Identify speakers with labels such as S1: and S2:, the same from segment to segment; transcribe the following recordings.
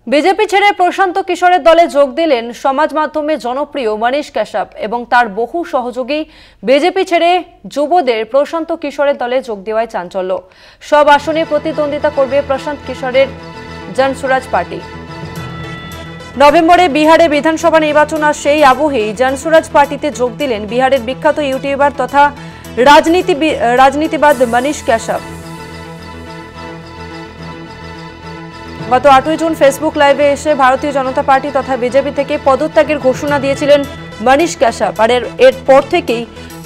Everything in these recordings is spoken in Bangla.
S1: বিজেপি ছেড়ে প্রশান্ত কিশোরের দলে যোগ দিলেন সমাজ মাধ্যমে জনপ্রিয় মনীষ কাশ্যপ এবং তার বহু সহযোগী। বিজেপি ছেড়ে যুবদের প্রশান্ত কিশোরের দলে যোগ দেওয়ায় চাঞ্চল্য। সব আসনে প্রতিদ্বন্দ্বিতা করবে প্রশান্ত কিশোরের জনসুরাজ পার্টি। নভেম্বরে বিহারে বিধানসভা নির্বাচন আর সেই আবহেই জনসুরাজ পার্টিতে যোগ দিলেন বিহারের বিখ্যাত ইউটিউবার তথা রাজনীতিবাদ মনীষ কাশ্যপ। গত 8 জুন ফেসবুক লাইভে এসে ভারতীয় জনতা পার্টি তথা বিজেপি থেকে পদত্যাগের ঘোষণা দিয়েছিলেন মনীষ কাশ্যপ। আর এরপর থেকেই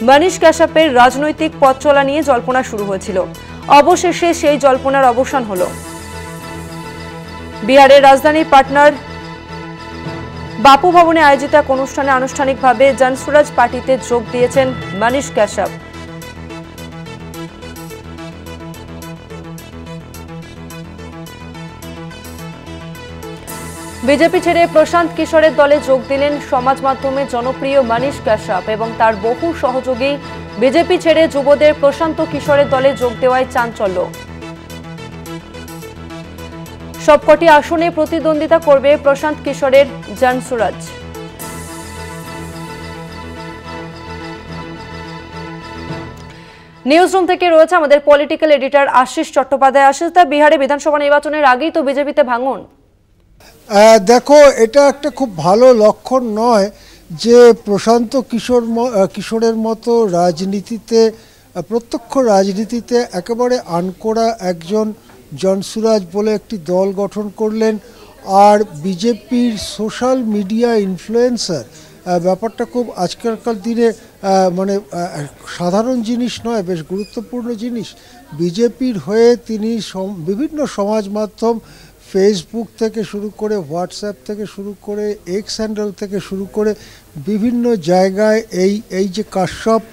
S1: মনীষ কাশ্যপের রাজনৈতিক পথ চলা নিয়ে জল্পনা শুরু হয়েছিল। অবশেষে সেই জল্পনার অবসান হলো। বিহারের রাজধানী পাটনার বাপু ভবনে আয়োজিত এক অনুষ্ঠানে আনুষ্ঠানিকভাবে জনসুরাজ পার্টিতে যোগ দিয়েছেন মনীষ কাশ্যপ। বিজেপি ছেড়ে প্রশান্ত কিশোরের দলে যোগ দিলেন সমাজ মাধ্যমে জনপ্রিয় মনীষ কাশ্যপ এবং তার বহু সহযোগী। বিজেপি ছেড়ে যুবদের প্রশান্ত কিশোরের দলে যোগ দেওয়ায় চাঞ্চল্য। সবকটি আসনে প্রতিদ্বন্দ্বিতা করবে প্রশান্ত কিশোরের জনসুরাজ। নিউজরুম থেকে রয়েছে আমাদের পলিটিক্যাল এডিটর আশিস চট্টোপাধ্যায়। আশিস দা, বিহারে বিধানসভা নির্বাচনের আগেই তো বিজেপিতে ভাঙন।
S2: দেখো, এটা একটা খুব ভালো লক্ষণ নয় যে প্রশান্ত কিশোরের মতো রাজনীতিতে, প্রত্যক্ষ রাজনীতিতে একেবারে আনকোড়া একজন জনসুরাজ বলে একটি দল গঠন করলেন। আর বিজেপির সোশ্যাল মিডিয়া ইনফ্লুয়েন্সার ব্যাপারটা খুব আজকালকার দিনে মানে সাধারণ জিনিস নয়, বেশ গুরুত্বপূর্ণ জিনিস। বিজেপির হয়ে তিনি বিভিন্ন সমাজ মাধ্যম, ফেসবুক থেকে শুরু করে, হোয়াটসঅ্যাপ থেকে শুরু করে, এক্স হ্যান্ডেল থেকে শুরু করে বিভিন্ন জায়গায় এই যে কাশ্যপ,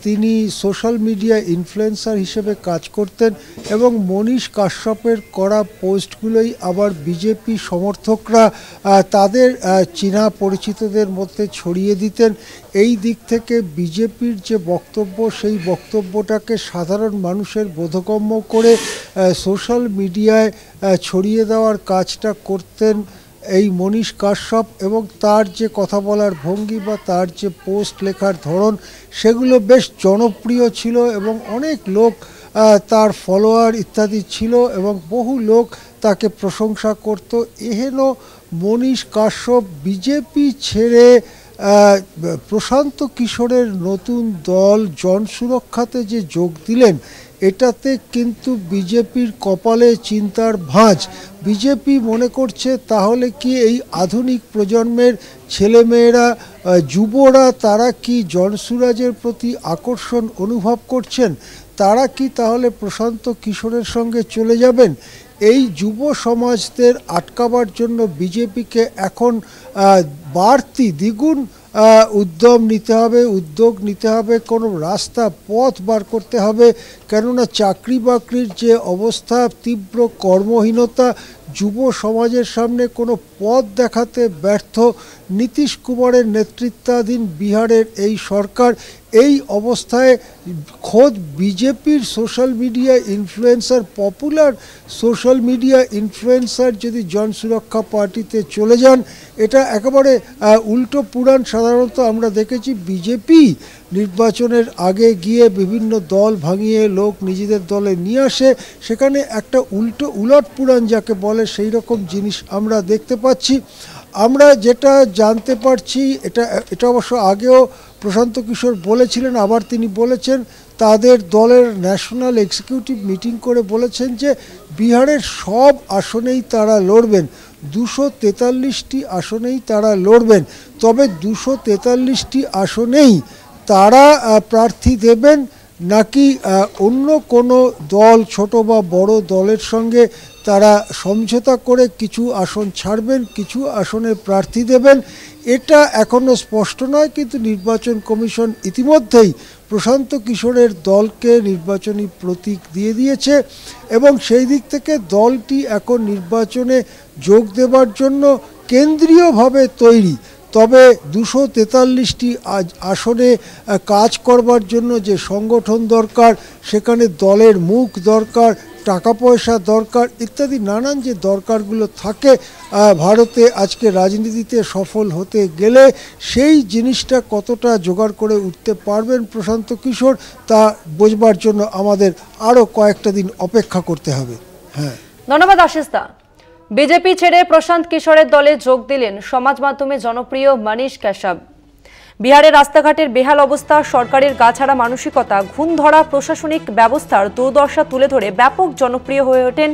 S2: তিনি সোশ্যাল মিডিয়া ইনফ্লুয়েন্সার হিসেবে কাজ করতেন এবং মনীষ কাশ্যপের করা পোস্টগুলোই আবার বিজেপি সমর্থকরা তাদের চেনা পরিচিতদের মধ্যে ছড়িয়ে দিতেন। এই দিক থেকে বিজেপির যে বক্তব্য, সেই বক্তব্যটাকে সাধারণ মানুষের বোধগম্য করে সোশ্যাল মিডিয়ায় ছড়িয়ে দেওয়ার কাজটা করতেন এই মনীষ কাশ্যপ। এবং তার যে কথা বলার ভঙ্গি বা তার যে পোস্ট লেখার ধরন, সেগুলো বেশ জনপ্রিয় ছিল এবং অনেক লোক তার ফলোয়ার ইত্যাদি ছিল এবং বহু লোক তাকে প্রশংসা করত। এহেন মনীষ কাশ্যপ বিজেপি ছেড়ে প্রশান্ত কিশোরের নতুন দল জনসুরক্ষাতে যে যোগ দিলেন, এটাতে কিন্তু বিজেপির কপালে চিন্তার ভাঁজ। বিজেপি মনে করছে তাহলে কি এই আধুনিক প্রজন্মের ছেলেমেয়েরা, যুবরা, তারা কি জনসুরাজের প্রতি আকর্ষণ অনুভব করছেন? তারা কি তাহলে প্রশান্ত কিশোরের সঙ্গে চলে যাবেন? এই যুব সমাজদের আটকাবার জন্য বিজেপিকে এখন বাড়তি দ্বিগুণ উদ্যোগ নিতে হবে, কোনো রাস্তা পথ বার করতে হবে। কেননা চাকরি বাকরির যে অবস্থা, তীব্র কর্মহীনতা, যুব সমাজের সামনে কোনো পথ দেখাতে ব্যর্থ নীতিশ কুমারের নেতৃত্বাধীন বিহারের এই সরকার, এই অবস্থায় খোদ বিজেপির social media influencer, popular social media influencer যদি জনসুরক্ষা পার্টিতে চলে যান, এটা একেবারে উল্টো পুরাণ। সাধারণত আমরা দেখেছি বিজেপি নির্বাচনের আগে গিয়ে বিভিন্ন দল ভাঙিয়ে লোক নিজেদের দলে নিয়ে আসে, সেখানে একটা উলট পুরাণ যাকে বলে সেই রকম জিনিস আমরা দেখতে পাচ্ছি। আমরা যেটা জানতে পারছি, এটা অবশ্য আগেও প্রশান্ত কিশোর বলেছিলেন, আবার তিনি বলেছেন, তাদের দলের ন্যাশনাল এক্সিকিউটিভ মিটিং করে বলেছেন যে বিহারের সব আসনেই তারা লড়বেন, 243টি আসনেই তারা লড়বেন। তবে 243টি আসনেই তারা প্রার্থী দেবেন নাকি অন্য কোনো দল, ছোট বা বড় দলের সঙ্গে তারা সমঝোতা করে কিছু আসন ছাড়বেন, কিছু আসনে প্রার্থী দেবেন, এটা এখনও স্পষ্ট নয়। কিন্তু নির্বাচন কমিশন ইতিমধ্যেই প্রশান্ত কিশোরের দলকে নির্বাচনী প্রতীক দিয়ে দিয়েছে এবং সেই দিক থেকে দলটি এখন নির্বাচনে যোগ দেবার জন্য কেন্দ্রীয়ভাবে তৈরি। তবে 243টি আসনে কাজ করবার জন্য যে সংগঠন দরকার, সেখানে দলের মুখ দরকার, টাকা পয়সা দরকার ইত্যাদি নানান যে দরকারগুলো থাকে ভারতে আজকে রাজনীতিতে সফল হতে গেলে সেই জিনিসটা কতটা জোগাড় করে উঠতে পারবেন প্রশান্ত কিশোর তা বোঝবার জন্য আমাদের আরও কয়েকটা দিন অপেক্ষা করতে হবে। হ্যাঁ,
S1: ধন্যবাদ আশিস দা। বিজেপি ছেড়ে প্রশান্ত কিশোরের দলে যোগ দিলেন সমাজ মাধ্যমে জনপ্রিয় মনীশ কাশ্যপ। বিহারের রাস্তাঘাটের বেহাল অবস্থা, সরকারের গাছাড়া মানসিকতা, ঘুণ ধরা প্রশাসনিক ব্যবস্থার দুর্দশা তুলে ধরে ব্যাপক জনপ্রিয় হয়ে ওঠেন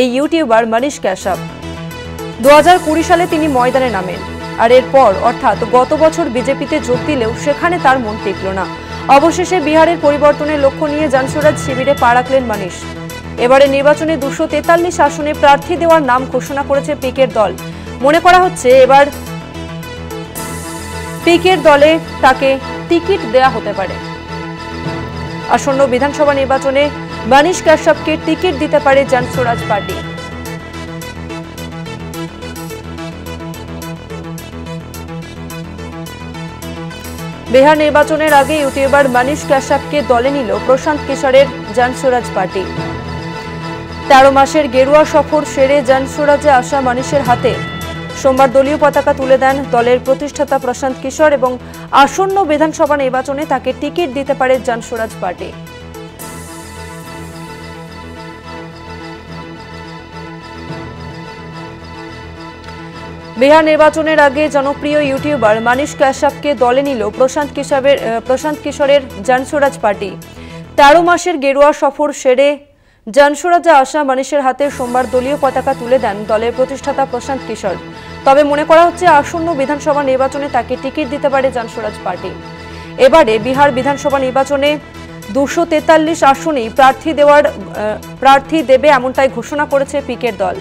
S1: এই ইউটিউবার মনীশ কাশ্যপ। 2020 সালে তিনি ময়দানে নামেন, আর এরপর অর্থাৎ গত বছর বিজেপিতে যোগ দিলেও সেখানে তার মন টিকল না। অবশেষে বিহারের পরিবর্তনের লক্ষ্য নিয়ে জনসুরাজ শিবিরে পা রাখলেন মনীশ। এবারে নির্বাচনে 243 আসনে প্রার্থী দেওয়ার নাম ঘোষণা করেছে পিকের দল। মনে করা হচ্ছে এবার পিকের দলে তাকে টিকিট দেয়া হতে পারে। আসন্ন বিধানসভা নির্বাচনে মনীশ কাশ্যপকে টিকিট দিতে পারে জনসুরাজ পার্টি। বিহার নির্বাচনের আগে ইউটিউবার মনীশ কাশ্যপকে দলে নিল প্রশান্ত কিশোরের জনসুরাজ পার্টি। 13 মাসের গেরুয়া সফর সেরে জনসুরাজে আসা মনীশের হাতে সোমবার দলীয় পতাকা তুলে দেন দলের প্রতিষ্ঠাতা প্রশান্ত কিশোর এবং আসন্ন বিধানসভা নির্বাচনে তাকে টিকিট দিতে পারে জনসুরাজ পার্টি। বিহার নির্বাচনের আগে জনপ্রিয় ইউটিউবার মনীশ কাশ্যপকে দলে নিল প্রশান্ত কিশোরের জনসুরাজ পার্টি। 13 মাসের গেরুয়া সফর সেরে জনসুরাজে আসা মনীশের হাতে সোমবার দলীয় পতাকা তুলে দেন দলের প্রতিষ্ঠাতা প্রশান্ত কিশোর। তবে মনে করা হচ্ছে আসন্ন বিধানসভা নির্বাচনে তাকে টিকিট দিতে পারে জনসুরাজ পার্টি। এবারে বিহার বিধানসভা নির্বাচনে 243 আসনেই প্রার্থী দেবে এমনটাই ঘোষণা করেছে পিকের দল।